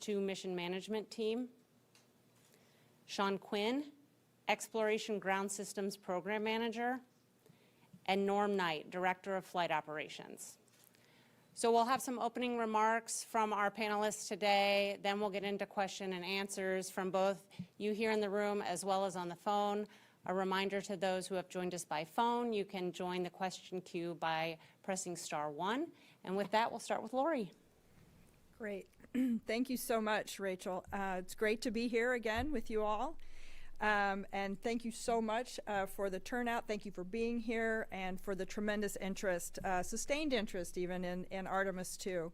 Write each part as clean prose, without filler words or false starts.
II Mission Management Team. Sean Quinn, Exploration Ground Systems Program Manager. And Norm Knight, Director of Flight Operations. So we'll have some opening remarks from our panelists today, then we'll get into question and answers from both you here in the room as well as on the phone. A reminder to those who have joined us by phone, you can join the question queue by pressing *1. And with that, we'll start with Lori. Great. Thank you so much, Rachel. It's great to be here again with you all. And thank you so much for the turnout. Thank you for being here and for the tremendous interest, sustained interest even in Artemis II.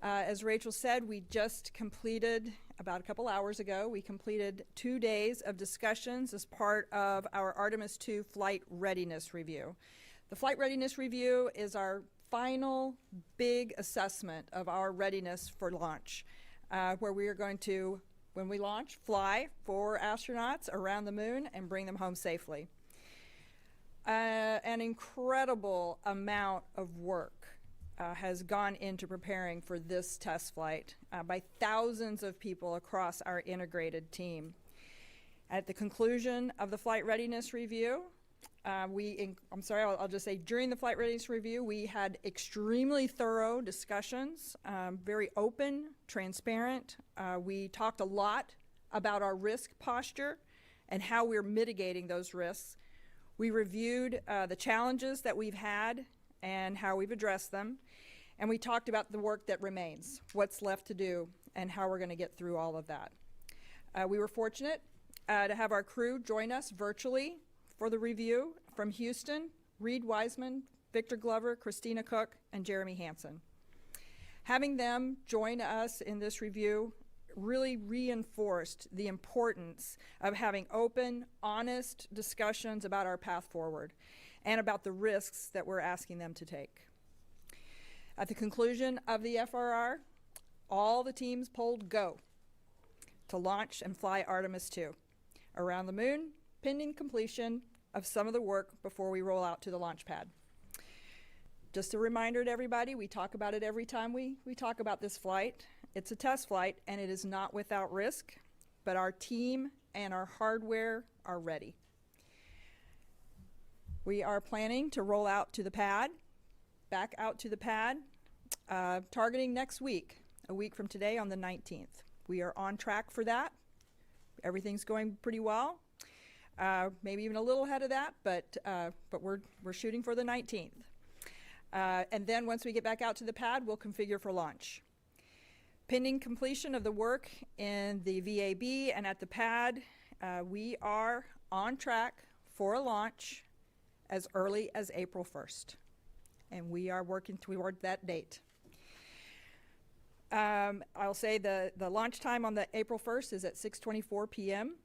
As Rachel said, we just completed, about a couple hours ago, we completed 2 days of discussions as part of our Artemis II Flight Readiness Review. The Flight Readiness Review is our final big assessment of our readiness for launch, where we are going to, when we launch, fly 4 astronauts around the moon and bring them home safely. An incredible amount of work has gone into preparing for this test flight by thousands of people across our integrated team. At the conclusion of the Flight Readiness Review, I'll just say during the Flight Readiness Review, we had extremely thorough discussions, very open, transparent. We talked a lot about our risk posture and how we're mitigating those risks. We reviewed the challenges that we've had and how we've addressed them. And we talked about the work that remains, what's left to do, and how we're going to get through all of that. We were fortunate to have our crew join us virtually for the review from Houston: Reed Wiseman, Victor Glover, Christina Cook, and Jeremy Hansen. Having them join us in this review really reinforced the importance of having open, honest discussions about our path forward and about the risks that we're asking them to take. At the conclusion of the FRR, all the teams polled go to launch and fly Artemis II around the moon, pending completion of some of the work before we roll out to the launch pad. Just a reminder to everybody, we talk about it every time we talk about this flight. It's a test flight, and it is not without risk, but our team and our hardware are ready. We are planning to roll out to the pad, back out to the pad, targeting next week, a week from today on the 19th. We are on track for that. Everything's going pretty well. Maybe even a little ahead of that, but we're shooting for the 19th. And then once we get back out to the pad, we'll configure for launch. Pending completion of the work in the VAB and at the pad, we are on track for a launch as early as April 1st. And we are working toward that date. I'll say the launch time on the April 1st is at 6:24 p.m.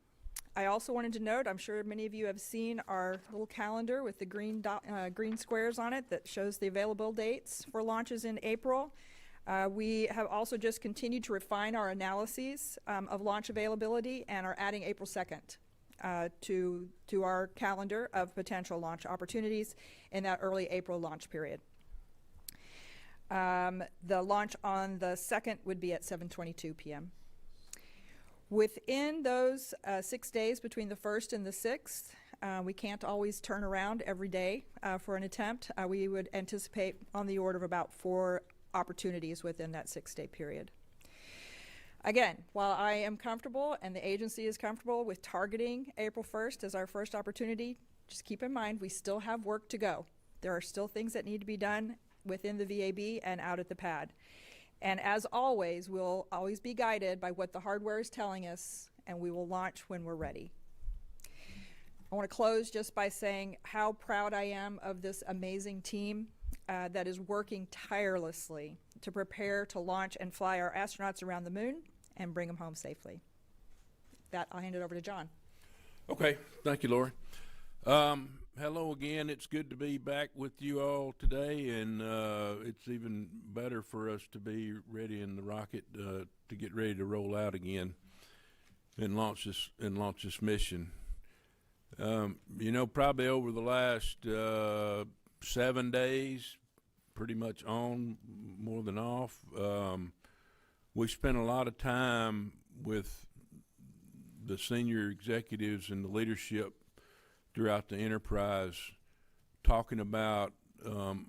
I also wanted to note, I'm sure many of you have seen our little calendar with the green squares on it that shows the available dates for launches in April. We have also just continued to refine our analyses of launch availability and are adding April 2nd to our calendar of potential launch opportunities in that early April launch period. The launch on the 2nd would be at 7:22 p.m. Within those 6 days between the 1st and the 6th, we can't always turn around every day for an attempt. We would anticipate on the order of about 4 opportunities within that 6-day period. Again, while I am comfortable and the agency is comfortable with targeting April 1st as our first opportunity, just keep in mind we still have work to go. There are still things that need to be done within the VAB and out at the pad. And as always, we'll always be guided by what the hardware is telling us, and we will launch when we're ready. I want to close just by saying how proud I am of this amazing team that is working tirelessly to prepare to launch and fly our astronauts around the moon and bring them home safely. With that, I'll hand it over to John. Okay, thank you, Lori. Hello again. It's good to be back with you all today, and it's even better for us to be ready in the rocket to get ready to roll out again and launch this mission. You know, probably over the last 7 days, pretty much on, more than off, we spent a lot of time with the senior executives and the leadership throughout the enterprise talking about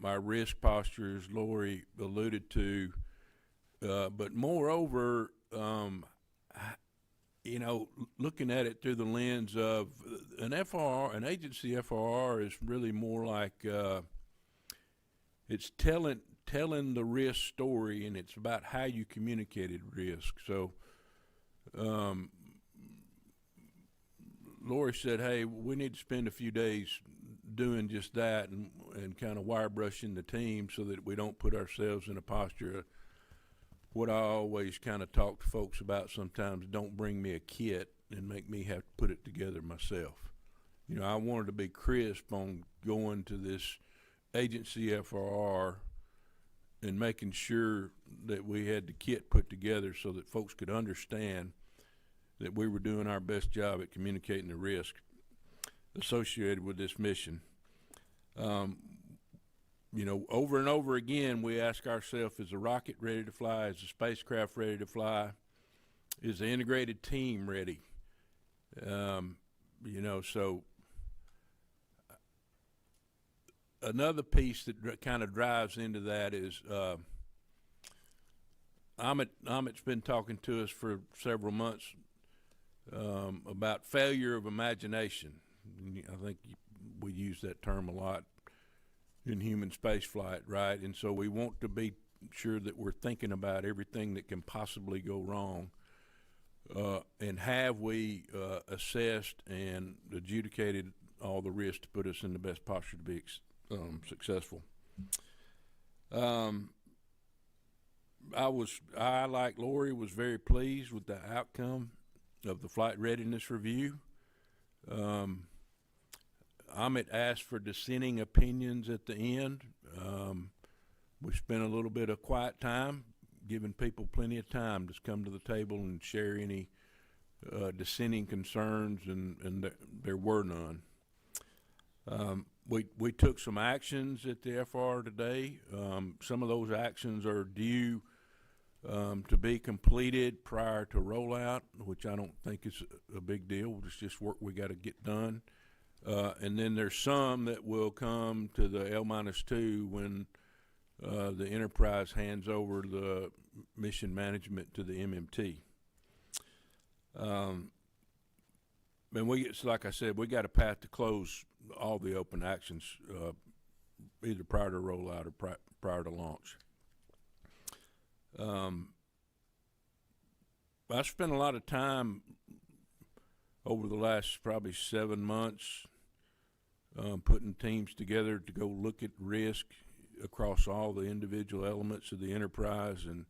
our risk posture, as Lori alluded to, but moreover, looking at it through the lens of an FRR, an agency FRR is really more like it's telling the risk story, and it's about how you communicated risk. So Lori said, hey, we need to spend a few days doing just that and kind of wire brushing the team so that we don't put ourselves in a posture of what I always kind of talk to folks about sometimes: don't bring me a kit and make me have to put it together myself. I wanted to be crisp on going to this agency FRR and making sure that we had the kit put together so that folks could understand that we were doing our best job at communicating the risk associated with this mission. Over and over again, we ask ourselves, is the rocket ready to fly? Is the spacecraft ready to fly? Is the integrated team ready? So another piece that kind of drives into that is Amit's been talking to us for several months about failure of imagination. I think we use that term a lot in human space flight, right? And so we want to be sure that we're thinking about everything that can possibly go wrong. And have we assessed and adjudicated all the risks to put us in the best posture to be successful? I, like Lori, was very pleased with the outcome of the flight readiness review. Amit asked for dissenting opinions at the end. We spent a little bit of quiet time, giving people plenty of time to come to the table and share any dissenting concerns, and there were none. We took some actions at the FR today. Some of those actions are due to be completed prior to rollout, which I don't think is a big deal. It's just work we got to get done. And then there's some that will come to the L-2 when the enterprise hands over the mission management to the MMT. And like I said, we got a path to close all the open actions either prior to rollout or prior to launch. I spent a lot of time over the last probably 7 months putting teams together to go look at risk across all the individual elements of the enterprise and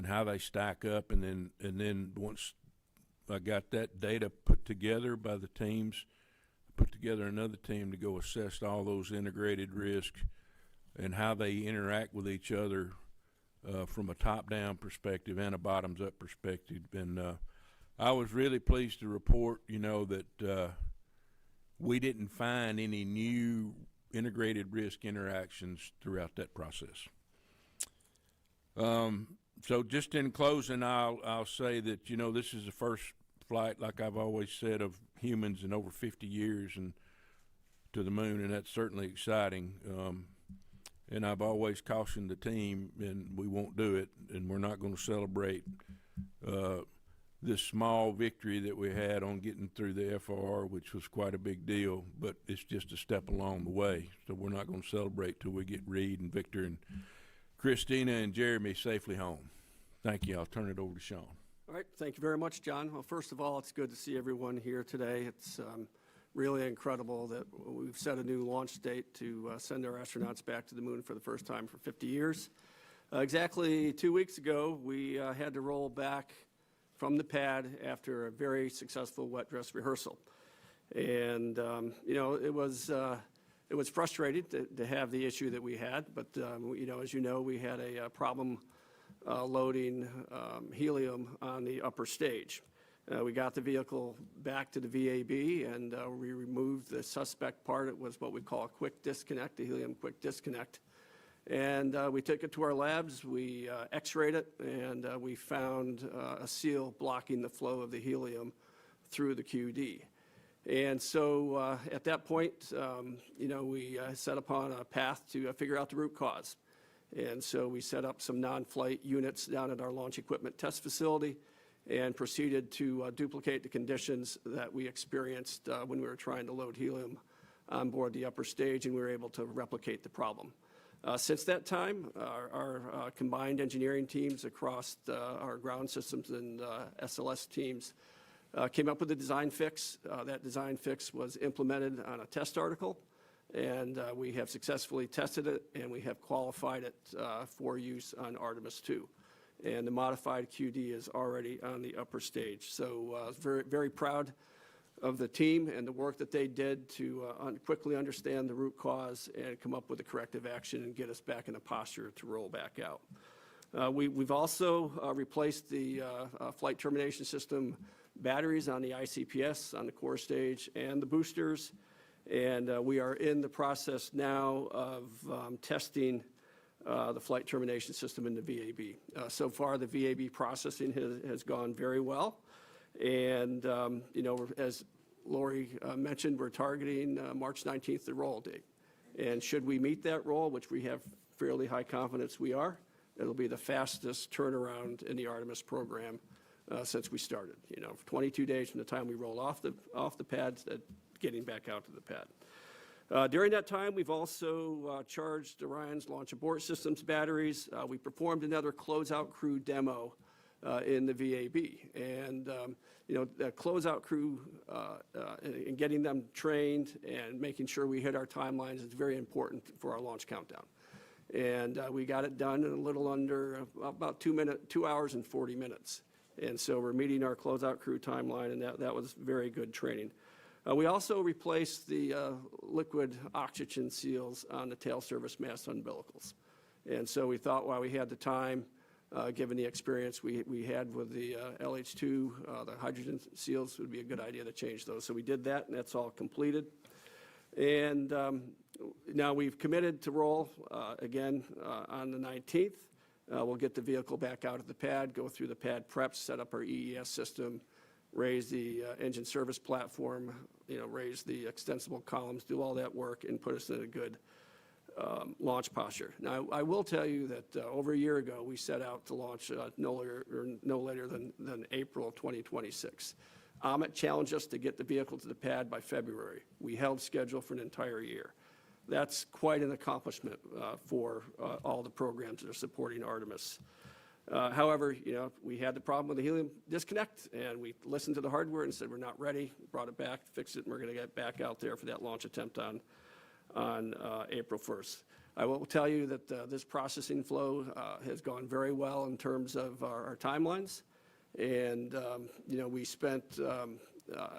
how they stack up, and then once I got that data put together by the teams, put together another team to go assess all those integrated risks and how they interact with each other from a top-down perspective and a bottoms-up perspective. And I was really pleased to report, that we didn't find any new integrated risk interactions throughout that process. So just in closing, I'll say that, this is the first flight, like I've always said, of humans in over 50 years and to the moon, and that's certainly exciting. And I've always cautioned the team, and we won't do it, and we're not going to celebrate this small victory that we had on getting through the FR, which was quite a big deal, but it's just a step along the way. So we're not going to celebrate till we get Reed and Victor and Christina and Jeremy safely home. Thank you. I'll turn it over to Sean. All right. Thank you very much, John. Well, first of all, it's good to see everyone here today. It's really incredible that we've set a new launch date to send our astronauts back to the moon for the first time for 50 years. Exactly 2 weeks ago, we had to roll back from the pad after a very successful wet dress rehearsal. And, it was frustrating to have the issue that we had, but, as you know, we had a problem loading helium on the upper stage. We got the vehicle back to the VAB, and we removed the suspect part. It was what we call a quick disconnect, a helium quick disconnect. And we took it to our labs, we x-rayed it, and we found a seal blocking the flow of the helium through the QD. And so at that point, we set upon a path to figure out the root cause. And so we set up some non-flight units down at our launch equipment test facility and proceeded to duplicate the conditions that we experienced when we were trying to load helium on board the upper stage, and we were able to replicate the problem. Since that time, our combined engineering teams across our ground systems and SLS teams came up with a design fix. That design fix was implemented on a test article, and we have successfully tested it, and we have qualified it for use on Artemis II. And the modified QD is already on the upper stage. So very, very proud of the team and the work that they did to quickly understand the root cause and come up with a corrective action and get us back in a posture to roll back out. We've also replaced the flight termination system batteries on the ICPS, on the core stage, and the boosters. And we are in the process now of testing the flight termination system in the VAB. So far, the VAB processing has gone very well. And, as Lori mentioned, we're targeting March 19th, the roll date. And should we meet that roll, which we have fairly high confidence we are, it'll be the fastest turnaround in the Artemis program since we started. 22 days from the time we roll off the pad to getting back out to the pad. During that time, we've also charged Orion's launch abort systems batteries. We performed another closeout crew demo in the VAB. And, the closeout crew and getting them trained and making sure we hit our timelines is very important for our launch countdown. And we got it done in a little under about 2 hours and 40 minutes. And so we're meeting our closeout crew timeline, and that was very good training. We also replaced the liquid oxygen seals on the tail service mast umbilicals. And so we thought while we had the time, given the experience we had with the LH2, the hydrogen seals, would be a good idea to change those. So we did that, and that's all completed. And now we've committed to roll again on the 19th. We'll get the vehicle back out at the pad, go through the pad preps, set up our EES system, raise the engine service platform, raise the extensible columns, do all that work, and put us in a good launch posture. Now, I will tell you that over a year ago, we set out to launch no later than April of 2026. Amit challenged us to get the vehicle to the pad by February. We held schedule for an entire year. That's quite an accomplishment for all the programs that are supporting Artemis. However, we had the problem with the helium disconnect, and we listened to the hardware and said we're not ready, brought it back, fixed it, and we're going to get back out there for that launch attempt on April 1st. I will tell you that this processing flow has gone very well in terms of our timelines, and we spent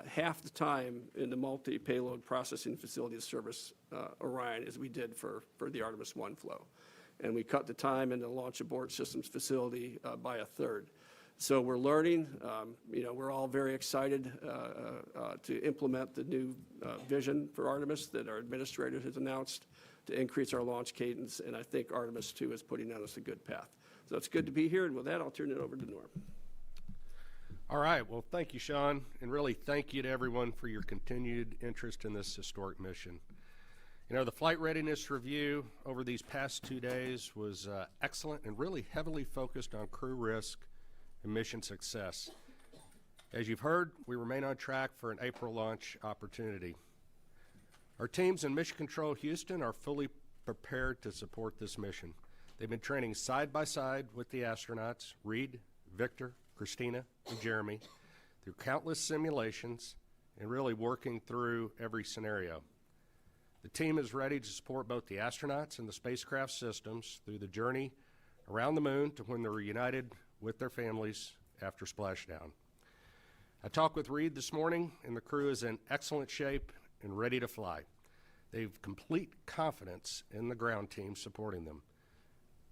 half the time in the multi-payload processing facility to service Orion as we did for the Artemis I flow. And we cut the time in the launch abort systems facility by a third. So we're learning. We're all very excited to implement the new vision for Artemis that our administrator has announced to increase our launch cadence, and I think Artemis II is putting on us a good path. So it's good to be here, and with that, I'll turn it over to Norm. All right, well, thank you, Sean, and really thank you to everyone for your continued interest in this historic mission. The flight readiness review over these past 2 days was excellent and really heavily focused on crew risk and mission success. As you've heard, we remain on track for an April launch opportunity. Our teams in Mission Control Houston are fully prepared to support this mission. They've been training side by side with the astronauts, Reed, Victor, Christina, and Jeremy, through countless simulations and really working through every scenario. The team is ready to support both the astronauts and the spacecraft systems through the journey around the moon to when they're reunited with their families after splashdown. I talked with Reed this morning, and the crew is in excellent shape and ready to fly. They've complete confidence in the ground team supporting them.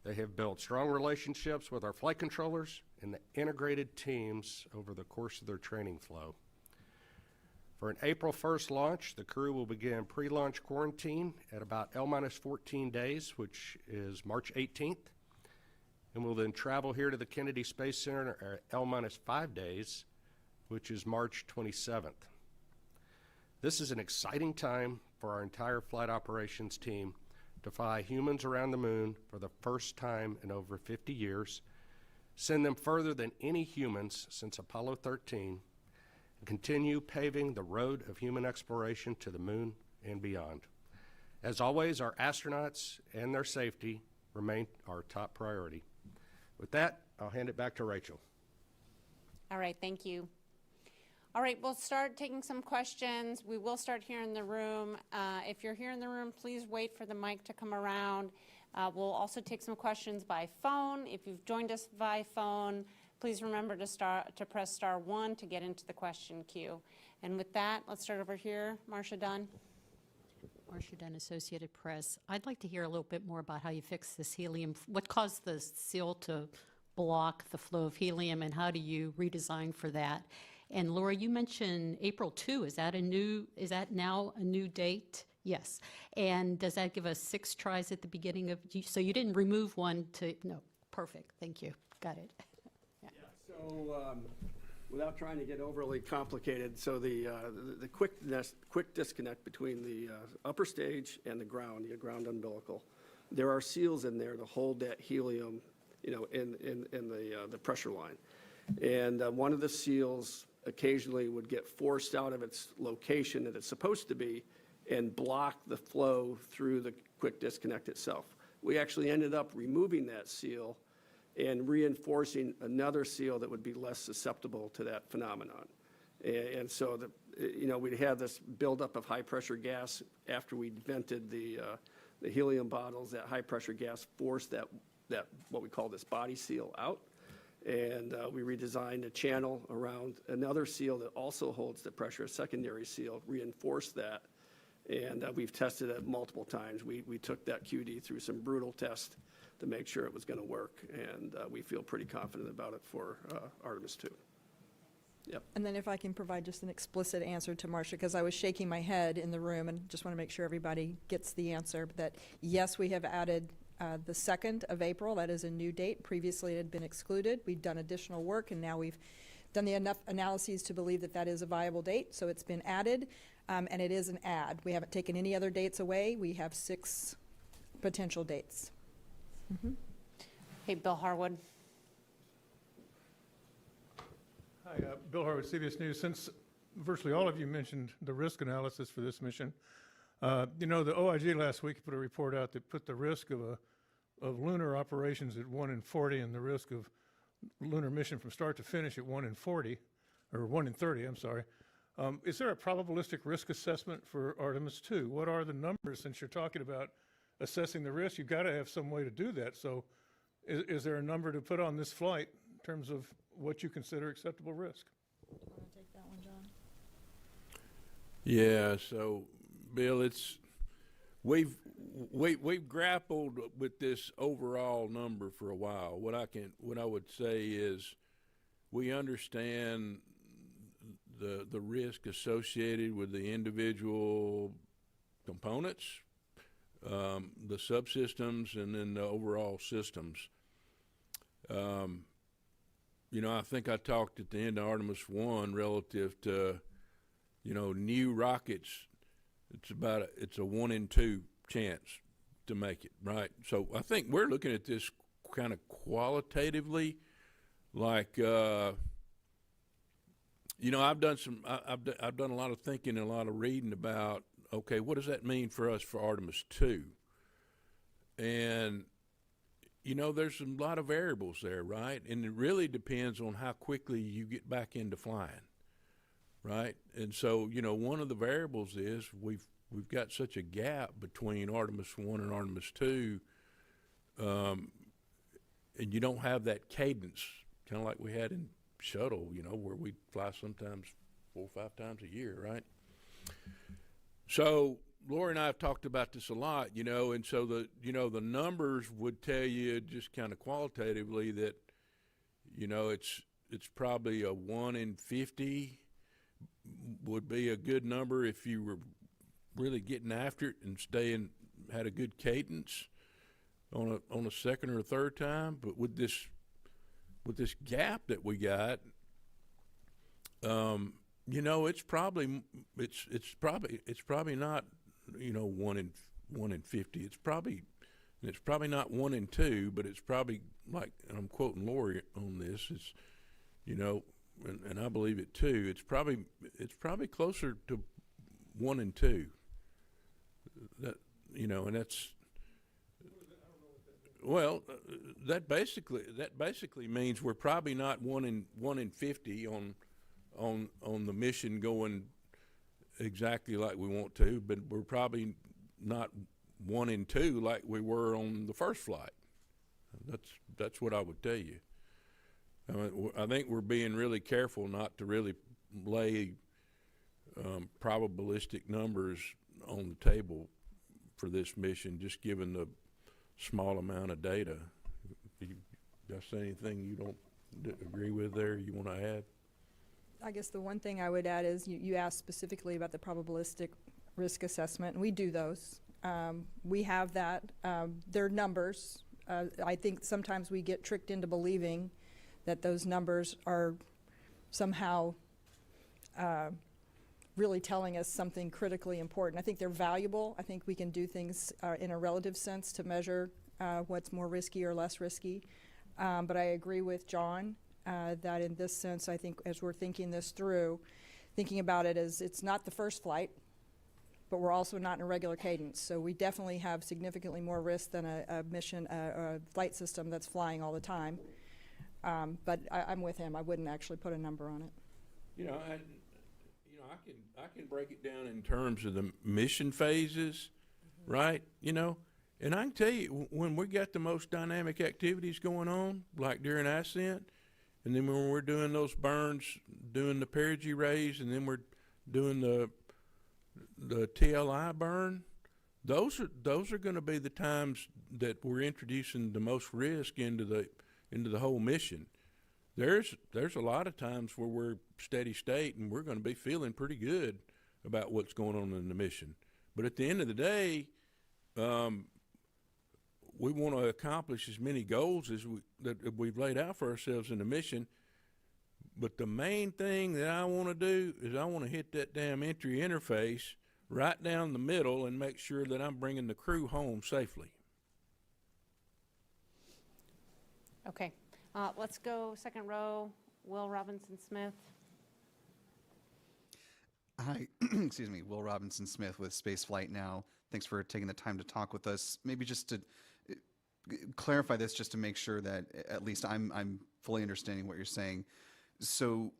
They have built strong relationships with our flight controllers and the integrated teams over the course of their training flow. For an April 1st launch, the crew will begin pre-launch quarantine at about L-14 days, which is March 18th, and will then travel here to the Kennedy Space Center at L-5 days, which is March 27th. This is an exciting time for our entire flight operations team to fly humans around the moon for the first time in over 50 years, send them further than any humans since Apollo 13, and continue paving the road of human exploration to the moon and beyond. As always, our astronauts and their safety remain our top priority. With that, I'll hand it back to Rachel. All right, thank you. All right, we'll start taking some questions. We will start here in the room. If you're here in the room, please wait for the mic to come around. We'll also take some questions by phone. If you've joined us by phone, please remember to press *1 to get into the question queue. And with that, let's start over here. Marcia Dunn. Marcia Dunn, Associated Press. I'd like to hear a little bit more about how you fixed this helium. What caused the seal to block the flow of helium, and how do you redesign for that? And Laura, you mentioned April 2. Is that now a new date? Yes. And does that give us 6 tries at the beginning of, so you didn't remove one to, no, perfect. Thank you. Got it. Yeah, so without trying to get overly complicated, so the quick disconnect between the upper stage and the ground umbilical, there are seals in there to hold that helium, in the pressure line. And one of the seals occasionally would get forced out of its location that it's supposed to be and block the flow through the quick disconnect itself. We actually ended up removing that seal and reinforcing another seal that would be less susceptible to that phenomenon. And so we'd have this buildup of high pressure gas after we vented the helium bottles. That high pressure gas forced that what we call this body seal out. And we redesigned a channel around another seal that also holds the pressure, a secondary seal, reinforced that. And we've tested it multiple times. We took that QD through some brutal tests to make sure it was going to work. And we feel pretty confident about it for Artemis II. Yep. And then if I can provide just an explicit answer to Marcia, because I was shaking my head in the room and just want to make sure everybody gets the answer, that yes, we have added the 2nd of April. That is a new date. Previously it had been excluded. We've done additional work, and now we've done enough analyses to believe that that is a viable date. So it's been added, and it is an add. We haven't taken any other dates away. We have 6 potential dates. Mm-hmm. Hey, Bill Harwood. Hi, Bill Harwood, CBS News. Since virtually all of you mentioned the risk analysis for this mission, the OIG last week put a report out that put the risk of lunar operations at 1 in 40 and the risk of lunar mission from start to finish at 1 in 40, or 1 in 30, I'm sorry. Is there a probabilistic risk assessment for Artemis II? What are the numbers? Since you're talking about assessing the risk, you've got to have some way to do that. So is there a number to put on this flight in terms of what you consider acceptable risk? Do you want to take that one, John? Yeah, so Bill, we've grappled with this overall number for a while. What I would say is we understand the risk associated with the individual components, the subsystems, and then the overall systems. I think I talked at the end of Artemis I relative to, new rockets. It's a 1 in 2 chance to make it, right? So I think we're looking at this kind of qualitatively, like, I've done a lot of thinking and a lot of reading about, okay, what does that mean for us for Artemis II? And, there's a lot of variables there, right? And it really depends on how quickly you get back into flying. Right, and so one of the variables is we've got such a gap between Artemis I and Artemis II, and you don't have that cadence, kind of like we had in shuttle, where we fly sometimes 4 or 5 times a year, right? So Laura and I have talked about this a lot, and so the numbers would tell you just kind of qualitatively that, it's probably a 1 in 50. would be a good number if you were really getting after it and had a good cadence on a second or a third time. But with this gap that we got, you know, it's probably not, you know, 1 in 50. It's probably not 1 in 2, but it's probably, like, and I'm quoting Lori on this, it's, you know, and I believe it too. It's probably closer to 1 in 2. That, you know, and that's, well, that basically means we're probably not 1 in 50 on the mission going exactly like we want to, but we're probably not 1 in 2 like we were on the first flight. That's what I would tell you. I think we're being really careful not to really lay probabilistic numbers on the table for this mission, just given the small amount of data. You say anything you don't agree with there, you want to add? I guess the one thing I would add is you asked specifically about the probabilistic risk assessment, and we do those. We have that. They're numbers. I think sometimes we get tricked into believing that those numbers are somehow really telling us something critically important. I think they're valuable. I think we can do things in a relative sense to measure what's more risky or less risky. But I agree with John that in this sense, I think as we're thinking this through, thinking about it as it's not the first flight, but we're also not in a regular cadence. So we definitely have significantly more risk than a flight system that's flying all the time. But I'm with him. I wouldn't actually put a number on it. You know, I can break it down in terms of the mission phases, right? You know, and I can tell you when we got the most dynamic activities going on, like during ascent, and then when we're doing those burns, doing the perigee raise, and then we're doing the TLI burn, those are going to be the times that we're introducing the most risk into the whole mission. There's a lot of times where we're steady state and we're going to be feeling pretty good about what's going on in the mission. But at the end of the day, we want to accomplish as many goals as that we've laid out for ourselves in the mission. But the main thing that I want to do is I want to hit that damn entry interface right down the middle and make sure that I'm bringing the crew home safely. Okay, let's go second row, Will Robinson Smith. Hi, excuse me, Will Robinson Smith with Spaceflight Now. Thanks for taking the time to talk with us. Maybe just to clarify this, just to make sure that at least I'm fully understanding what you're saying. So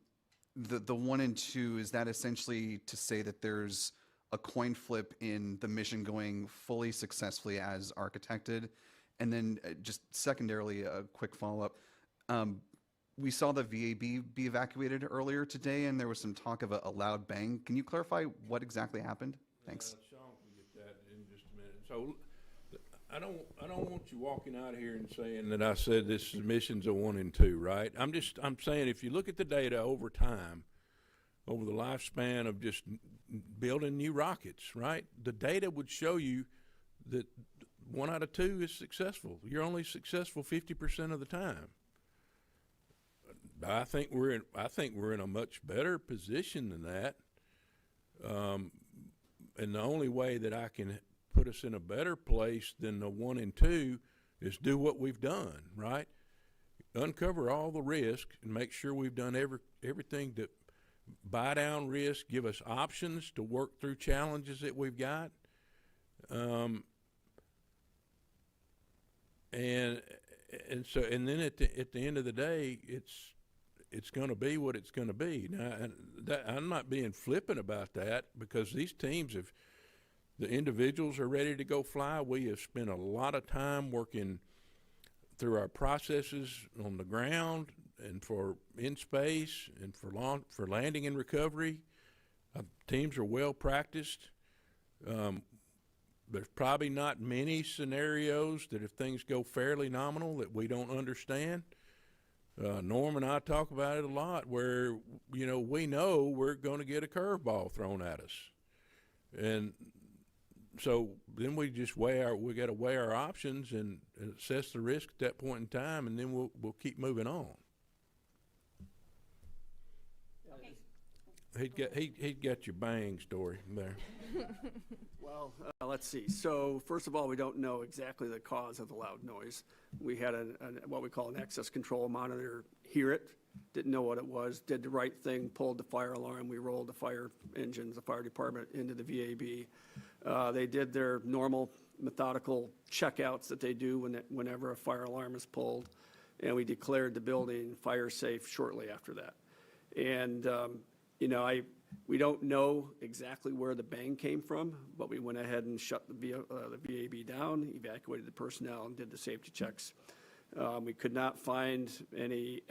the 1 and 2, is that essentially to say that there's a coin flip in the mission going fully successfully as architected? And then just secondarily, a quick follow-up. We saw the VAB be evacuated earlier today, and there was some talk of a loud bang. Can you clarify what exactly happened? Thanks. Sean can get that in just a minute. So I don't want you walking out here and saying that I said this mission's a 1 and 2, right? I'm saying if you look at the data over time, over the lifespan of just building new rockets, right? The data would show you that 1 out of 2 is successful. You're only successful 50% of the time. I think we're in a much better position than that. And the only way that I can put us in a better place than the 1 and 2 is do what we've done, right? Uncover all the risk and make sure we've done everything to buy down risk, give us options to work through challenges that we've got. And then at the end of the day, it's going to be what it's going to be. Now, I'm not being flippant about that, because these teams the individuals are ready to go fly. We have spent a lot of time working through our processes on the ground and in space and for landing and recovery. Teams are well practiced. There's probably not many scenarios that if things go fairly nominal that we don't understand. Norm and I talk about it a lot where, we know we're going to get a curveball thrown at us. And so then we just we got to weigh our options and assess the risk at that point in time, and then we'll keep moving on. He'd got your bang story there. Well, let's see. So first of all, we don't know exactly the cause of the loud noise. We had what we call an access control monitor hear it, didn't know what it was, did the right thing, pulled the fire alarm. We rolled the fire engines, the fire department into the VAB. They did their normal methodical checkouts that they do whenever a fire alarm is pulled, and we declared the building fire safe shortly after that. And we don't know exactly where the bang came from, but we went ahead and shut the VAB down, evacuated the personnel, and did the safety checks. We could not find any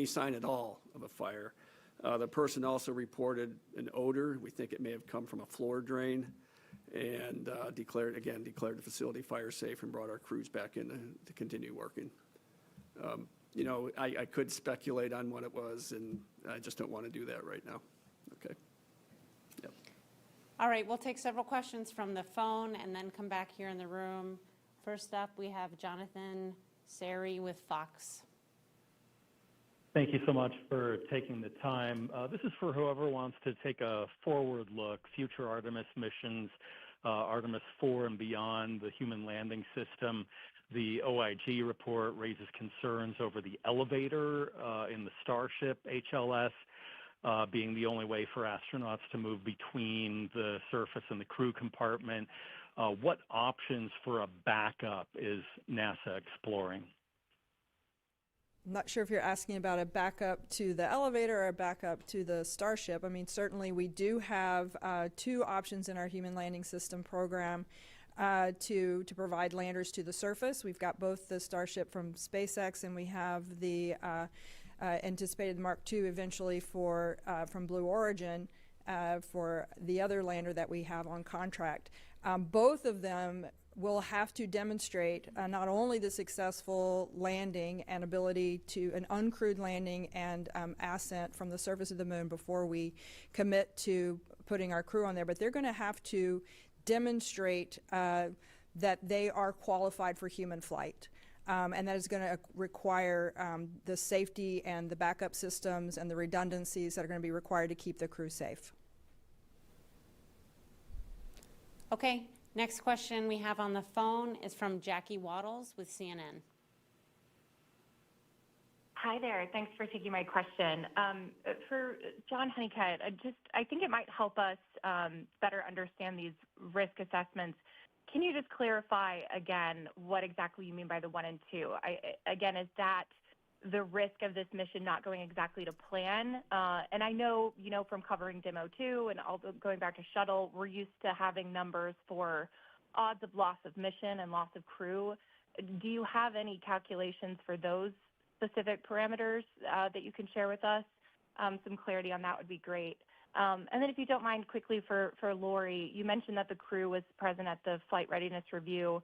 sign at all of a fire. The person also reported an odor. We think it may have come from a floor drain, and declared the facility fire safe and brought our crews back in to continue working. I could speculate on what it was, and I just don't want to do that right now. Okay. Yep. All right, we'll take several questions from the phone and then come back here in the room. First up, we have Jonathan Sari with Fox. Thank you so much for taking the time. This is for whoever wants to take a forward look, future Artemis missions, Artemis 4 and beyond, the human landing system. The OIG report raises concerns over the elevator in the Starship HLS being the only way for astronauts to move between the surface and the crew compartment. What options for a backup is NASA exploring? I'm not sure if you're asking about a backup to the elevator or a backup to the Starship. I mean, certainly we do have two options in our human landing system program to provide landers to the surface. We've got both the Starship from SpaceX, and we have the anticipated Mark II eventually from Blue Origin for the other lander that we have on contract. Both of them will have to demonstrate not only the successful landing and ability to an uncrewed landing and ascent from the surface of the moon before we commit to putting our crew on there, but they're going to have to demonstrate that they are qualified for human flight. And that is going to require the safety and the backup systems and the redundancies that are going to be required to keep the crew safe. Okay, next question we have on the phone is from Jackie Waddles with CNN. Hi there. Thanks for taking my question. For John Honeycutt, I think it might help us better understand these risk assessments. Can you just clarify again what exactly you mean by the 1 and 2? Again, is that the risk of this mission not going exactly to plan? And I know, from covering Demo 2 and also going back to shuttle, we're used to having numbers for odds of loss of mission and loss of crew. Do you have any calculations for those specific parameters that you can share with us? Some clarity on that would be great. And then if you don't mind, quickly for Lori, you mentioned that the crew was present at the flight readiness review.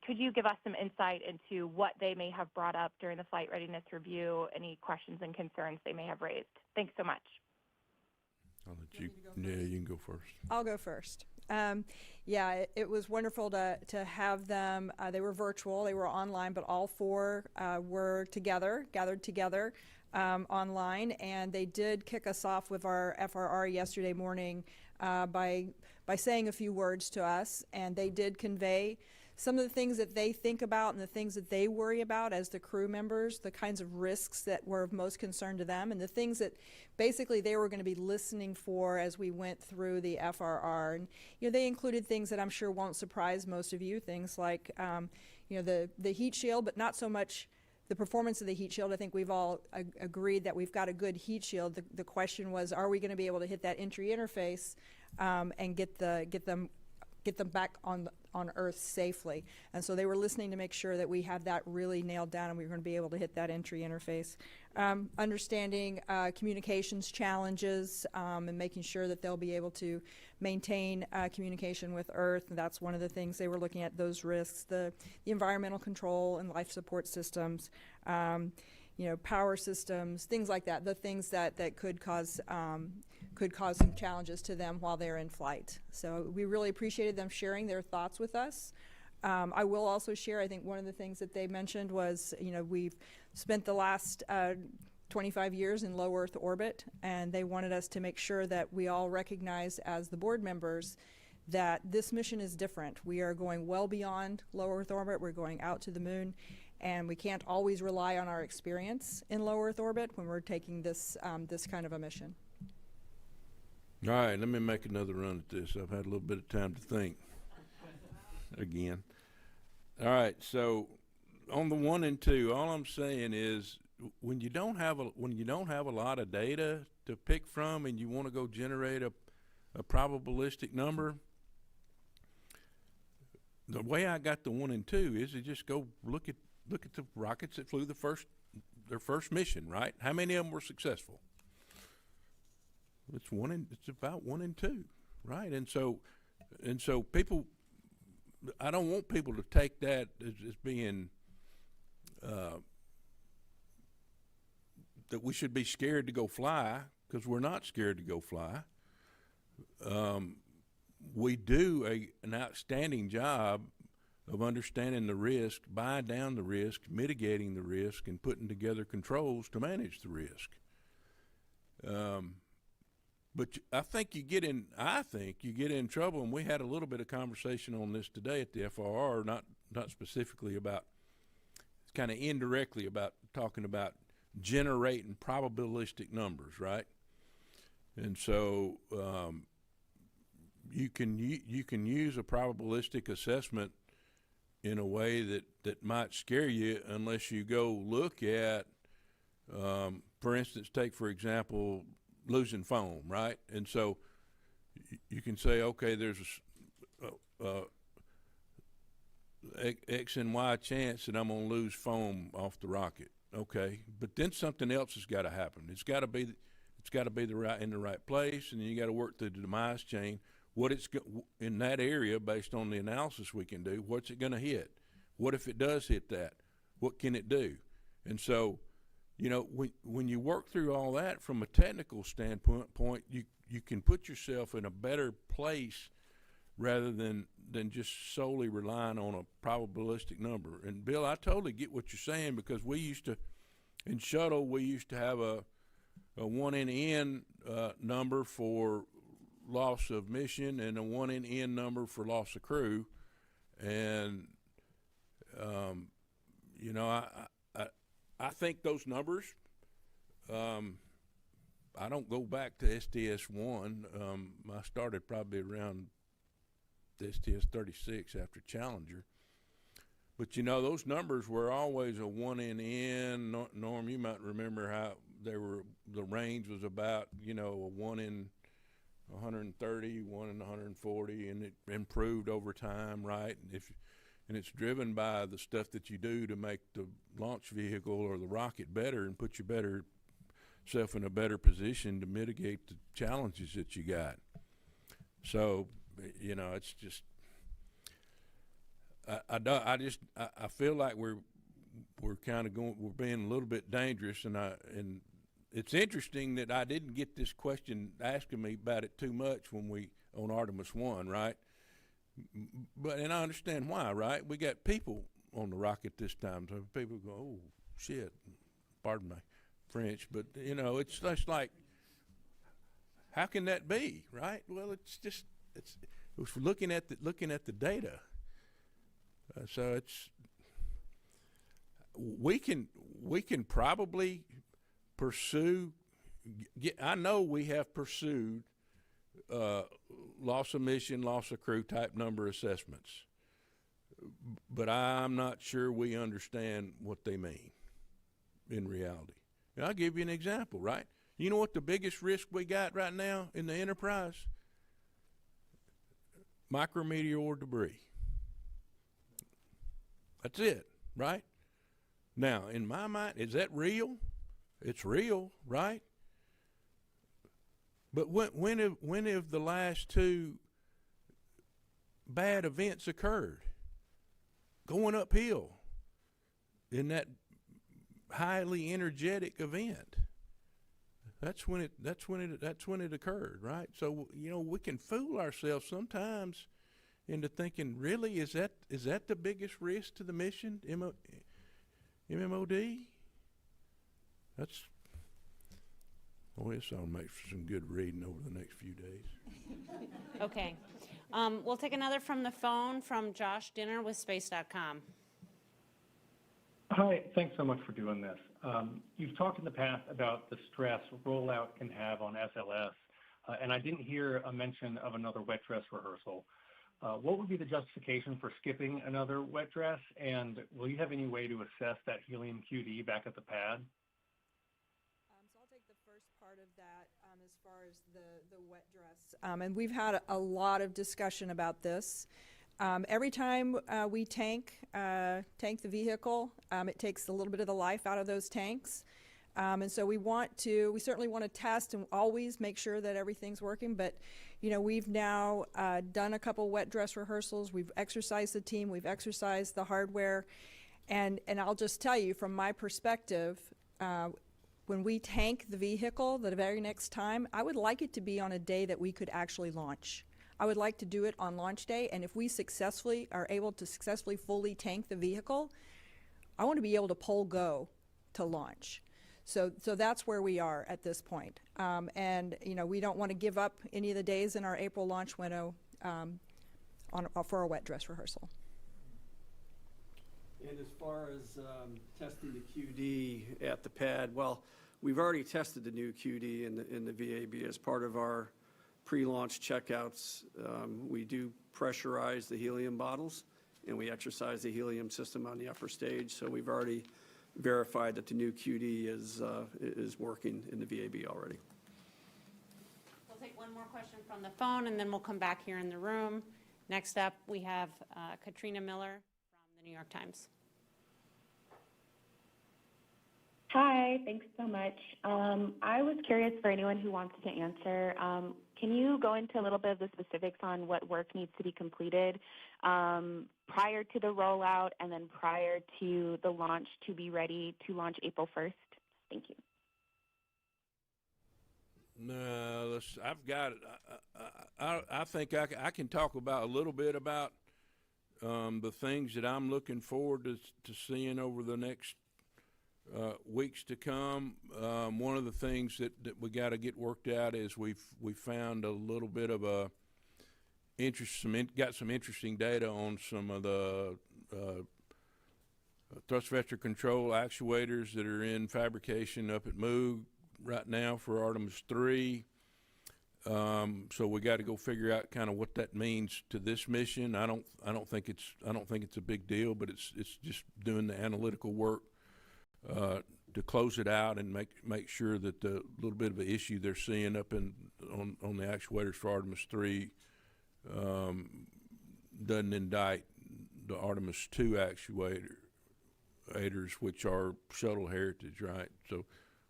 Could you give us some insight into what they may have brought up during the flight readiness review, any questions and concerns they may have raised? Thanks so much. I'll let you, you can go first. I'll go first. It was wonderful to have them. They were virtual, they were online, but all four were gathered together online, and they did kick us off with our FRR yesterday morning by saying a few words to us, and they did convey some of the things that they think about and the things that they worry about as the crew members, the kinds of risks that were of most concern to them, and the things that basically they were going to be listening for as we went through the FRR. And they included things that I'm sure won't surprise most of you, things like the heat shield, but not so much the performance of the heat shield. I think we've all agreed that we've got a good heat shield. The question was, are we going to be able to hit that entry interface and get them back on Earth safely? And so they were listening to make sure that we have that really nailed down and we were going to be able to hit that entry interface. Understanding communications challenges and making sure that they'll be able to maintain communication with Earth. And that's one of the things they were looking at, those risks, the environmental control and life support systems. power systems, things like that, the things that could cause some challenges to them while they're in flight. So we really appreciated them sharing their thoughts with us. I will also share, I think one of the things that they mentioned was, we've spent the last 25 years in low Earth orbit, and they wanted us to make sure that we all recognize as the board members that this mission is different. We are going well beyond low Earth orbit. We're going out to the moon, and we can't always rely on our experience in low Earth orbit when we're taking this kind of a mission. All right, let me make another run at this. I've had a little bit of time to think again. All right, so on the 1 and 2, all I'm saying is when you don't have a lot of data to pick from and you want to go generate a probabilistic number, the way I got the 1 and 2 is to just go look at the rockets that flew their first mission, right? How many of them were successful? It's about 1 and 2, right? And so people, I don't want people to take that as being that we should be scared to go fly, because we're not scared to go fly. We do an outstanding job of understanding the risk, buying down the risk, mitigating the risk, and putting together controls to manage the risk. But I think you get in trouble, and we had a little bit of conversation on this today at the FRR, not specifically about, kind of indirectly about talking about generating probabilistic numbers, right? And so you can use a probabilistic assessment in a way that might scare you unless you go look at, for instance, take for example, losing foam, right? And so you can say, okay, there's a X and Y chance that I'm going to lose foam off the rocket. Okay, but then something else has got to happen. It's got to be in the right place, and then you got to work through the demise chain. What it's in that area, based on the analysis we can do, what's it going to hit? What if it does hit that? What can it do? And so, when you work through all that from a technical standpoint, you can put yourself in a better place rather than just solely relying on a probabilistic number. And Bill, I totally get what you're saying, because in shuttle, we used to have a 1 in N number for loss of mission and a 1 in N number for loss of crew. And, I think those numbers, I don't go back to STS-1. I started probably around STS-36 after Challenger. But, those numbers were always a 1 in N. Norm, you might remember how the range was about, a 1 in 130, 1 in 140, and it improved over time, right? And it's driven by the stuff that you do to make the launch vehicle or the rocket better and put yourself in a better position to mitigate the challenges that you got. So, it's just, I feel like we're kind of we're being a little bit dangerous, and it's interesting that I didn't get this question asking me about it too much on Artemis I, right? And I understand why, right? We got people on the rocket this time, so people go, oh, shit, pardon my French, but, it's just like, how can that be, right? Well, it's looking at the data. So we can probably pursue, I know we have pursued loss of mission, loss of crew type number assessments, but I'm not sure we understand what they mean in reality. And I'll give you an example, right? You know what the biggest risk we got right now in the Enterprise? Micrometeor debris. That's it, right? Now, in my mind, is that real? It's real, right? But when have the last two bad events occurred? Going uphill in that highly energetic event. That's when it occurred, right? So, you know, we can fool ourselves sometimes into thinking, really, is that the biggest risk to the mission, MMOD? This ought to make for some good reading over the next few days. Okay. We'll take another from the phone from Josh Dinner with Space.com. Hi, thanks so much for doing this. You've talked in the past about the stress rollout can have on SLS, and I didn't hear a mention of another wet dress rehearsal. What would be the justification for skipping another wet dress, and will you have any way to assess that helium QD back at the pad? So I'll take the first part of that as far as the wet dress. And we've had a lot of discussion about this. Every time we tank the vehicle, it takes a little bit of the life out of those tanks. And so we certainly want to test and always make sure that everything's working. But, you know, we've now done a couple wet dress rehearsals. We've exercised the team. We've exercised the hardware. And I'll just tell you, from my perspective, when we tank the vehicle the very next time, I would like it to be on a day that we could actually launch. I would like to do it on launch day, and if we successfully are able to successfully fully tank the vehicle, I want to be able to pull go to launch. So that's where we are at this point. And, you know, we don't want to give up any of the days in our April launch window for a wet dress rehearsal. And as far as testing the QD at the pad, well, we've already tested the new QD in the VAB as part of our pre-launch checkouts. We do pressurize the helium bottles, and we exercise the helium system on the upper stage. So we've already verified that the new QD is working in the VAB already. We'll take one more question from the phone, and then we'll come back here in the room. Next up, we have Katrina Miller from the New York Times. Hi, thanks so much. I was curious for anyone who wants to answer. Can you go into a little bit of the specifics on what work needs to be completed prior to the rollout and then prior to the launch to be ready to launch April 1st? Thank you. No, I've got it. I think I can talk about a little bit about the things that I'm looking forward to seeing over the next weeks to come. One of the things that we got to get worked out is we found a little bit of a got some interesting data on some of the thrust vector control actuators that are in fabrication up at Moog right now for Artemis II. So we got to go figure out kind of what that means to this mission. I don't think it's a big deal, but it's just doing the analytical work to close it out and make sure that the little bit of an issue they're seeing up on the actuators for Artemis III doesn't indict the Artemis II actuators, which are shuttle heritage, right? So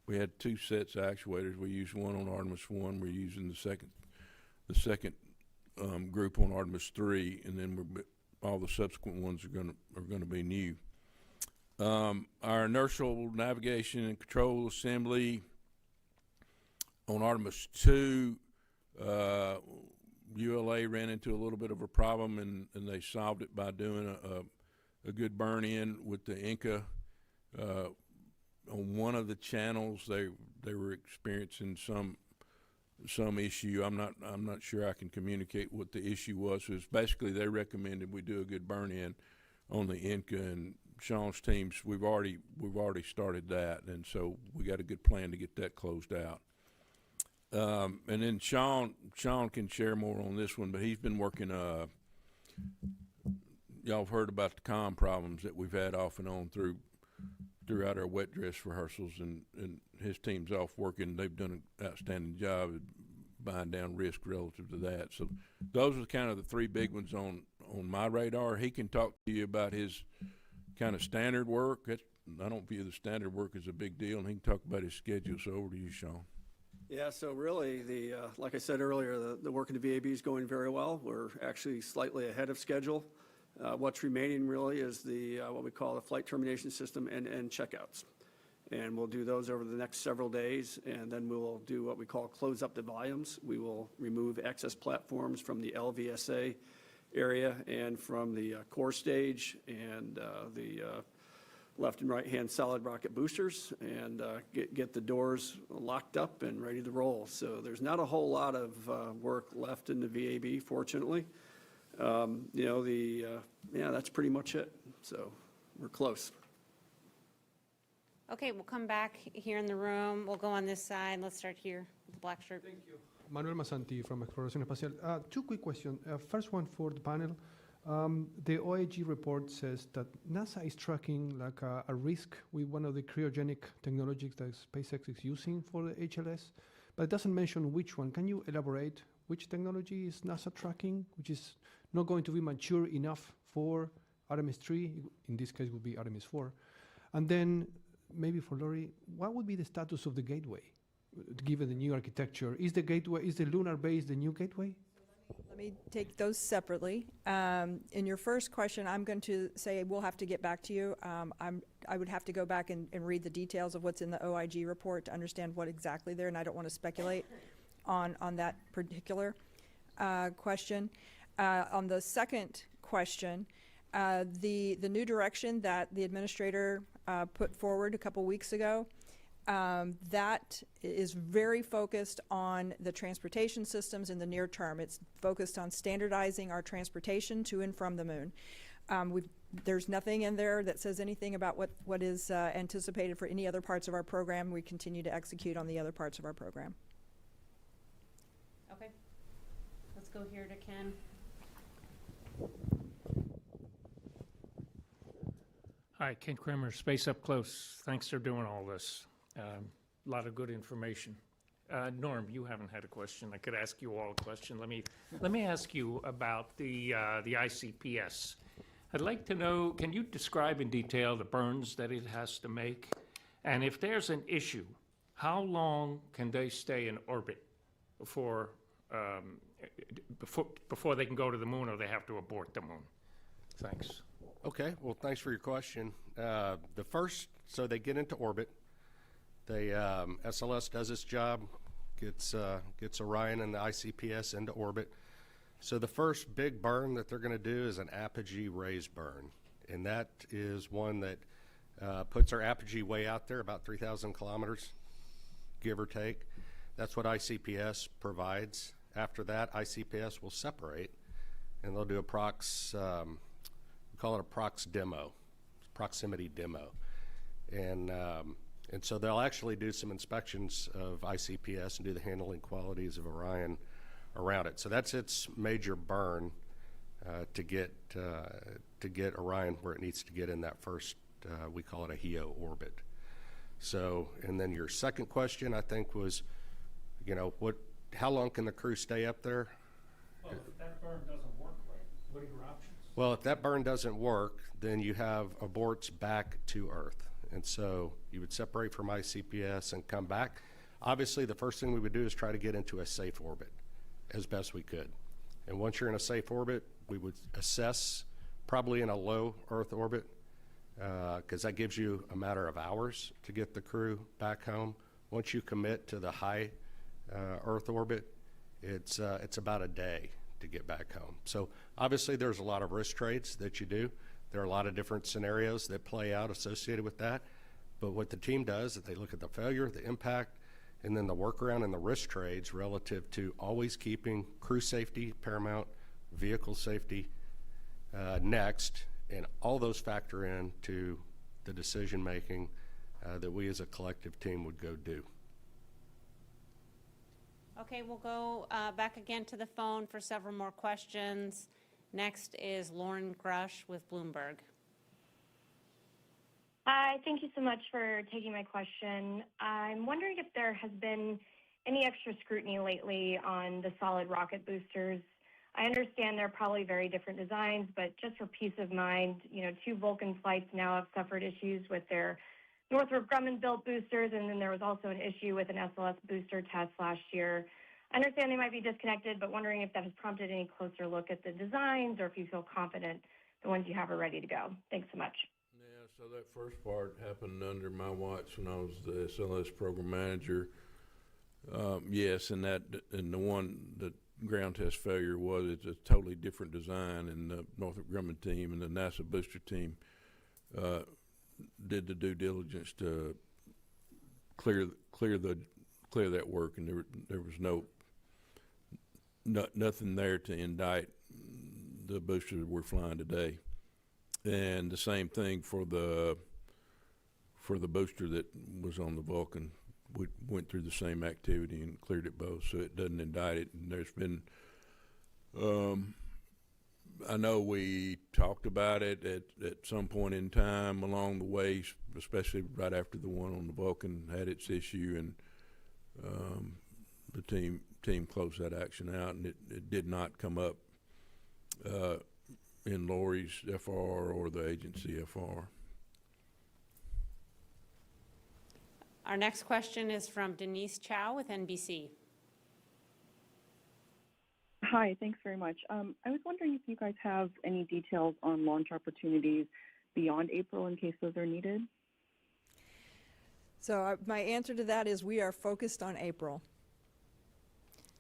we had two sets of actuators. We used one on Artemis I. We're using the second group on Artemis III, and then all the subsequent ones are gonna be new. Our inertial navigation and control assembly on Artemis II, ULA ran into a little bit of a problem, and they solved it by doing a good burn-in with the Inca. On one of the channels, they were experiencing some issue. I'm not sure I can communicate what the issue was. It was basically they recommended we do a good burn-in on the Inca, and Sean's teams, we've already started that, and so we got a good plan to get that closed out. And then Sean can share more on this one, but he's been working. Y'all have heard about the comm problems that we've had off and on throughout our wet dress rehearsals, and his team's off working. They've done an outstanding job of buying down risk relative to that. So those are kind of the three big ones on my radar. He can talk to you about his kind of standard work. I don't view the standard work as a big deal, and he can talk about his schedule. So over to you, Sean. Yeah, so really, like I said earlier, the work in the VAB is going very well. We're actually slightly ahead of schedule. What's remaining really is what we call the flight termination system and checkouts. And we'll do those over the next several days, and then we'll do what we call close up the volumes. We will remove excess platforms from the LVSA area and from the core stage and the left and right-hand solid rocket boosters, and get the doors locked up and ready to roll. So there's not a whole lot of work left in the VAB, fortunately. Yeah, that's pretty much it. So we're close. Okay, we'll come back here in the room. We'll go on this side. Let's start here with the black shirt. Thank you. Manuel Masanti from Exploración Espacial. Two quick questions. First one for the panel. The OIG report says that NASA is tracking like a risk with one of the cryogenic technologies that SpaceX is using for the HLS, but it doesn't mention which one. Can you elaborate which technology is NASA tracking, which is not going to be mature enough for Artemis II? In this case, would be Artemis IV. And then maybe for Lori, what would be the status of the gateway, given the new architecture? Is the lunar base the new gateway? Let me take those separately. In your first question, I'm going to say we'll have to get back to you. I would have to go back and read the details of what's in the OIG report to understand what exactly there, and I don't want to speculate on that particular question. On the second question, the new direction that the administrator put forward a couple weeks ago, that is very focused on the transportation systems in the near term. It's focused on standardizing our transportation to and from the moon. There's nothing in there that says anything about what is anticipated for any other parts of our program. We continue to execute on the other parts of our program. Okay, let's go here to Ken. Hi, Ken Kramer, Space Up Close. Thanks for doing all this. A lot of good information. Norm, you haven't had a question. I could ask you all a question. Let me ask you about the ICPS. I'd like to know, can you describe in detail the burns that it has to make? And if there's an issue, how long can they stay in orbit before they can go to the moon, or they have to abort the moon? Thanks. Okay, well, thanks for your question. So they get into orbit. SLS does its job, gets Orion and the ICPS into orbit. So the first big burn that they're going to do is an apogee raise burn, and that is one that puts our apogee way out there, about 3,000 kilometers, give or take. That's what ICPS provides. After that, ICPS will separate, and they'll do a we call it a prox demo, proximity demo. And so they'll actually do some inspections of ICPS and do the handling qualities of Orion around it. So that's its major burn to get Orion where it needs to get in that first, we call it a HEO orbit. So, and then your second question, I think, was, how long can the crew stay up there? Well, if that burn doesn't work right, what are your options? Well, if that burn doesn't work, then you have aborts back to Earth. And so you would separate from ICPS and come back. Obviously, the first thing we would do is try to get into a safe orbit as best we could. And once you're in a safe orbit, we would assess probably in a low Earth orbit, because that gives you a matter of hours to get the crew back home. Once you commit to the high Earth orbit, it's about a day to get back home. So obviously there's a lot of risk trades that you do. There are a lot of different scenarios that play out associated with that. But what the team does is they look at the failure, the impact, and then the workaround and the risk trades relative to always keeping crew safety paramount, vehicle safety next, and all those factor into the decision making that we as a collective team would go do. Okay, we'll go back again to the phone for several more questions. Next is Lauren Grush with Bloomberg. Hi, thank you so much for taking my question. I'm wondering if there has been any extra scrutiny lately on the solid rocket boosters. I understand they're probably very different designs, but just for peace of mind, 2 Vulcan flights now have suffered issues with their Northrop Grumman-built boosters, and then there was also an issue with an SLS booster test last year. I understand they might be disconnected, but wondering if that has prompted any closer look at the designs or if you feel confident the ones you have are ready to go. Thanks so much. Yes, So that first part happened under my watch when I was the SLS program manager. Yes, and the one, the ground test failure it's a totally different design, and the Northrop Grumman team and the NASA booster team did the due diligence to clear that work, and there was nothing there to indict the booster that we're flying today. And the same thing for the booster that was on the Vulcan. We went through the same activity and cleared it both, so it doesn't indict it. And there's been, I know we talked about it at some point in time along the way, especially right after the one on the Vulcan had its issue, and the team closed that action out, and it did not come up in Lori's FR or the agency FR. Our next question is from Denise Chow with NBC. Hi, thanks very much. I was wondering if you guys have any details on launch opportunities beyond April in case those are needed. So my answer to that is we are focused on April.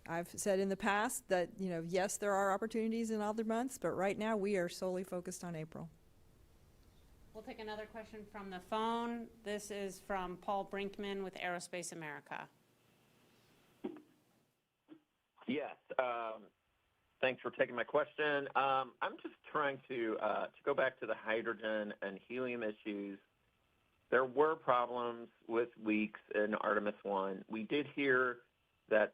I've said in the past that, yes, there are opportunities in other months, but right now we are solely focused on April. We'll take another question from the phone. This is from Paul Brinkman with Aerospace America. Yes, thanks for taking my question. I'm just trying to go back to the hydrogen and helium issues. There were problems with leaks in Artemis I. We did hear that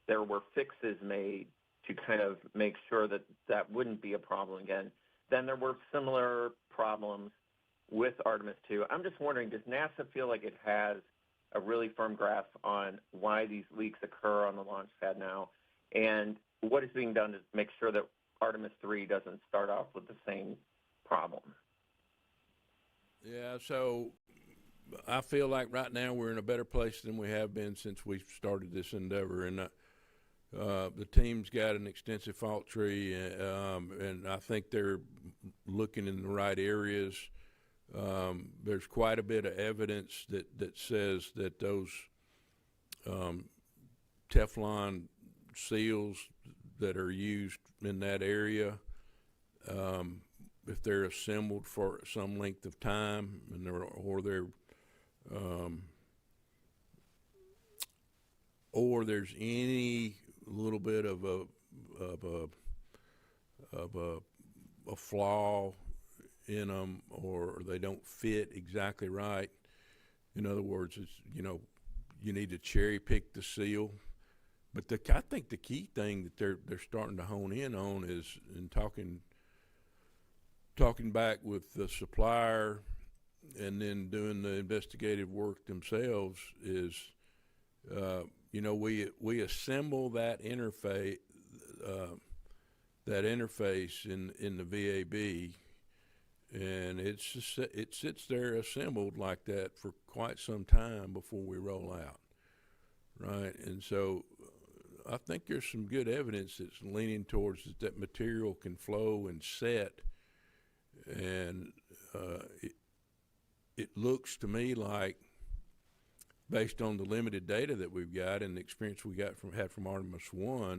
there were fixes made to kind of make sure that that wouldn't be a problem again. Then there were similar problems with Artemis II. I'm just wondering, does NASA feel like it has a really firm grasp on why these leaks occur on the launch pad now? And what is being done to make sure that Artemis III doesn't start off with the same problem? Yeah, so I feel like right now we're in a better place than we have been since we started this endeavor. And the team's got an extensive fault tree, and I think they're looking in the right areas. There's quite a bit of evidence that says that those Teflon seals that are used in that area, if they're assembled for some length of time, and or there's any little bit of a flaw in them, or they don't fit exactly right. In other words, it's, you need to cherry pick the seal. But I think the key thing that they're starting to hone in on is, in talking back with the supplier and then doing the investigative work themselves, is we assemble that interface in the VAB, and it sits there assembled like that for quite some time before we roll out, right? And so I think there's some good evidence that's leaning towards that material can flow and set, and it looks to me like, based on the limited data that we've got and the experience we had from Artemis I,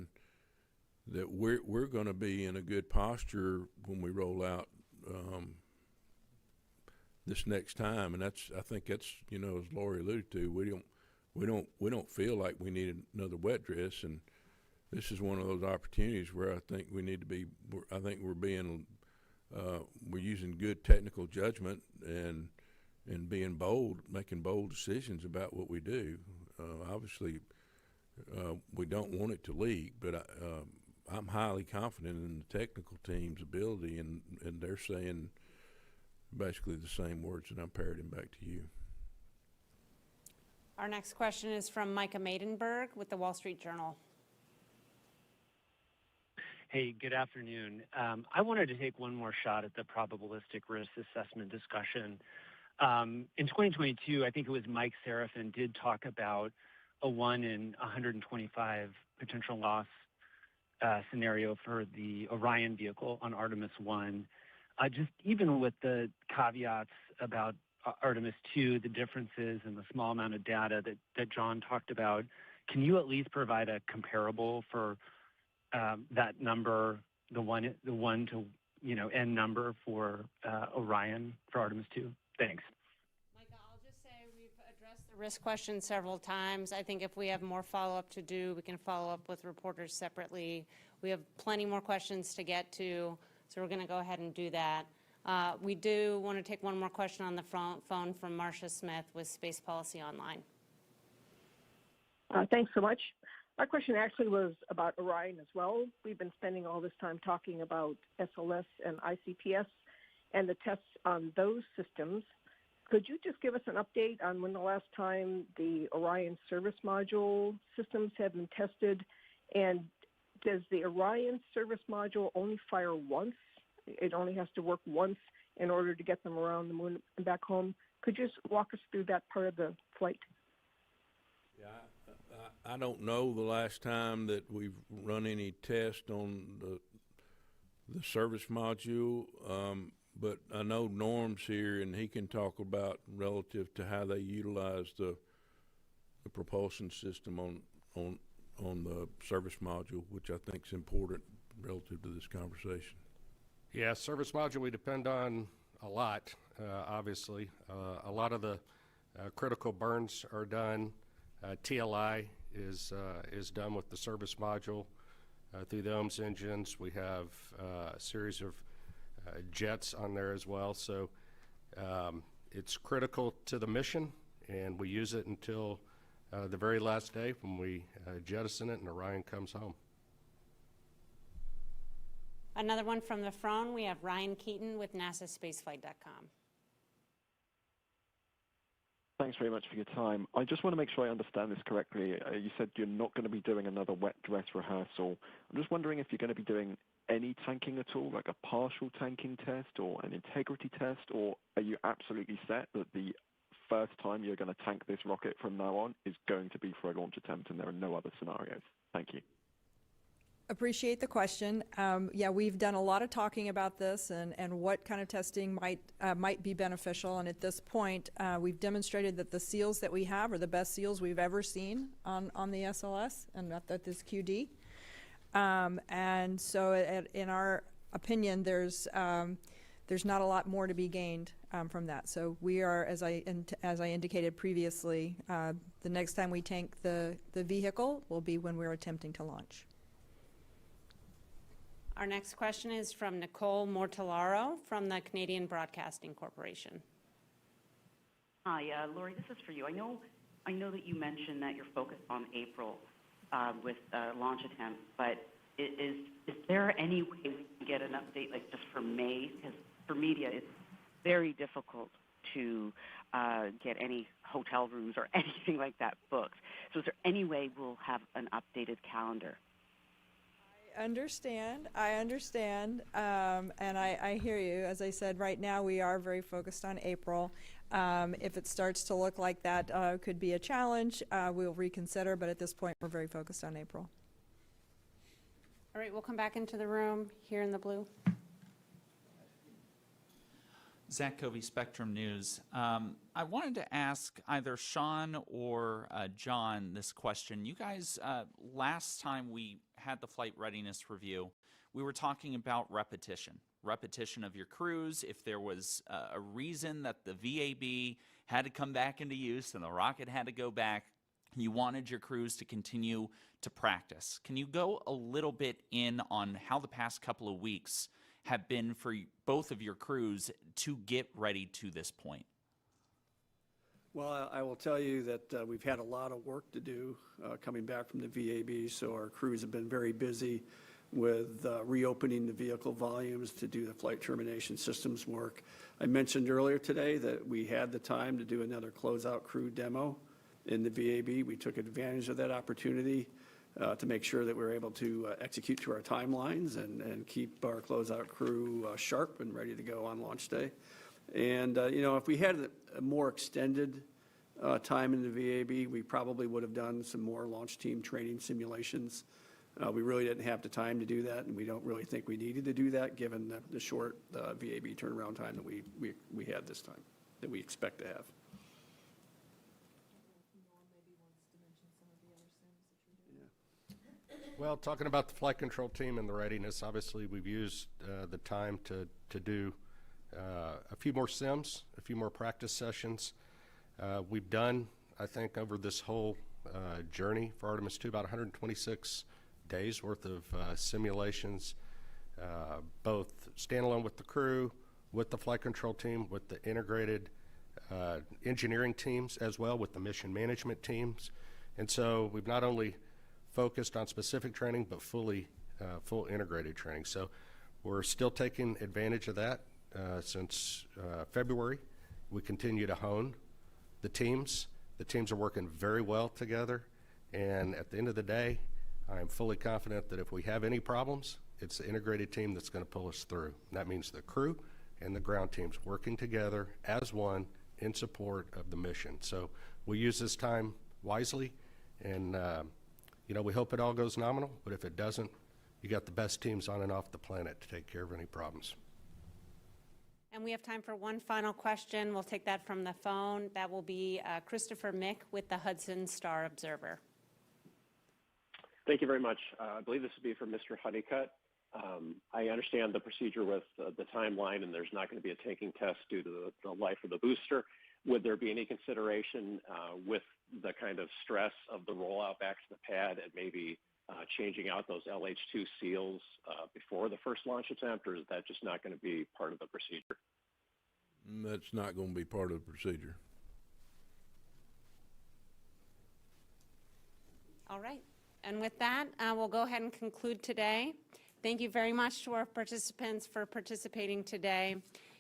that we're going to be in a good posture when we roll out this next time. And I think that's as Lori alluded to, we don't feel like we need another wet dress, and this is one of those opportunities where I think we need to be. I think we're using good technical judgment and being bold, making bold decisions about what we do. Obviously, we don't want it to leak, but I'm highly confident in the technical team's ability, and they're saying basically the same words that I'm parroting back to you. Our next question is from Micah Maidenberg with the Wall Street Journal. Hey, good afternoon. I wanted to take one more shot at the probabilistic risk assessment discussion. In 2022, I think it was Mike Serafin did talk about a 1 in 125 potential loss scenario for the Orion vehicle on Artemis I. just even with the caveats about Artemis II, the differences and the small amount of data that John talked about, can you at least provide a comparable for that number, the one to N number for Orion for Artemis II? Thanks. Micah, I'll just say we've addressed the risk question several times. I think if we have more follow-up to do, we can follow up with reporters separately. We have plenty more questions to get to, so we're going to go ahead and do that. We do want to take one more question on the phone from Marcia Smith with Space Policy Online. Thanks so much. My question actually was about Orion as well. We've been spending all this time talking about SLS and ICPS and the tests on those systems. Could you just give us an update on when the last time the Orion service module systems have been tested? And does the Orion service module only fire once? It only has to work once in order to get them around the moon and back home. Could you just walk us through that part of the flight? Yeah, I don't know the last time that we've run any test on the service module, but I know Norm's here and he can talk about relative to how they utilize the propulsion system on the service module, which I think is important relative to this conversation. Yeah, service module we depend on a lot, obviously. A lot of the critical burns are done. TLI is done with the service module through the OMS engines. We have a series of jets on there as well. So it's critical to the mission, and we use it until the very last day when we jettison it and Orion comes home. Another one from the phone, we have Ryan Keaton with NASASpaceflight.com. Thanks very much for your time. I just want to make sure I understand this correctly. You said you're not going to be doing another wet dress rehearsal. I'm just wondering if you're going to be doing any tanking at all, like a partial tanking test or an integrity test, or are you absolutely set that the first time you're going to tank this rocket from now on is going to be for a launch attempt and there are no other scenarios? Thank you. Appreciate the question. Yeah, we've done a lot of talking about this and what kind of testing might be beneficial. And at this point, we've demonstrated that the seals that we have are the best seals we've ever seen on the SLS and at this QD. And so, in our opinion, there's not a lot more to be gained from that. So we are, as I indicated previously, the next time we tank the vehicle will be when we're attempting to launch. Our next question is from Nicole Mortellaro from the Canadian Broadcasting Corporation. Hi, Lori, this is for you. I know that you mentioned that you're focused on April with launch attempts, but is there any way we can get an update, like just for May? Because for media, it's very difficult to get any hotel rooms or anything like that booked. So is there any way we'll have an updated calendar? I understand, and I hear you. As I said, right now we are very focused on April. If it starts to look like that could be a challenge, we'll reconsider, but at this point we're very focused on April. All right, we'll come back into the room here in the blue. Zach Covey, Spectrum News. I wanted to ask either Sean or John this question. You guys, last time we had the flight readiness review, we were talking about repetition of your crews. If there was a reason that the VAB had to come back into use and the rocket had to go back, you wanted your crews to continue to practice. Can you go a little bit in on how the past couple of weeks have been for both of your crews to get ready to this point? Well, I will tell you that we've had a lot of work to do coming back from the VAB, so our crews have been very busy with reopening the vehicle volumes to do the flight termination systems work. I mentioned earlier today that we had the time to do another closeout crew demo in the VAB. We took advantage of that opportunity to make sure that we were able to execute to our timelines and keep our closeout crew sharp and ready to go on launch day. And, if we had a more extended time in the VAB, we probably would have done some more launch team training simulations We really didn't have the time to do that, and we don't really think we needed to do that given the short VAB turnaround time that we had this time, that we expect to have. Well, talking about the flight control team and the readiness, obviously we've used the time to do a few more sims, a few more practice sessions. We've done, I think, over this whole journey for Artemis II, about 126 days worth of simulations, both standalone with the crew, with the flight control team, with the integrated engineering teams as well, with the mission management teams. And so we've not only focused on specific training, but full integrated training. So we're still taking advantage of that since February. We continue to hone the teams. The teams are working very well together. And at the end of the day, I'm fully confident that if we have any problems, it's the integrated team that's going to pull us through. And that means the crew and the ground teams working together as one in support of the mission. So we use this time wisely, and we hope it all goes nominal, but if it doesn't, you got the best teams on and off the planet to take care of any problems. And we have time for one final question. We'll take that from the phone. That will be Christopher Mick with the Hudson Star Observer. Thank you very much. I believe this would be for Mr. Honeycutt. I understand the procedure with the timeline, and there's not going to be a tanking test due to the life of the booster. Would there be any consideration with the kind of stress of the rollout back to the pad and maybe changing out those LH2 seals before the first launch attempt, or is that just not going to be part of the procedure? That's not going to be part of the procedure. All right. And with that, we'll go ahead and conclude today. Thank you very much to our participants for participating today.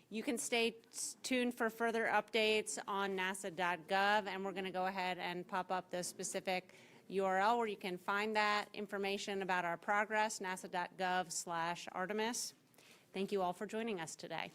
You can stay tuned for further updates on nasa.gov, and we're going to go ahead and pop up the specific URL where you can find that information about our progress, nasa.gov/Artemis. Thank you all for joining us today.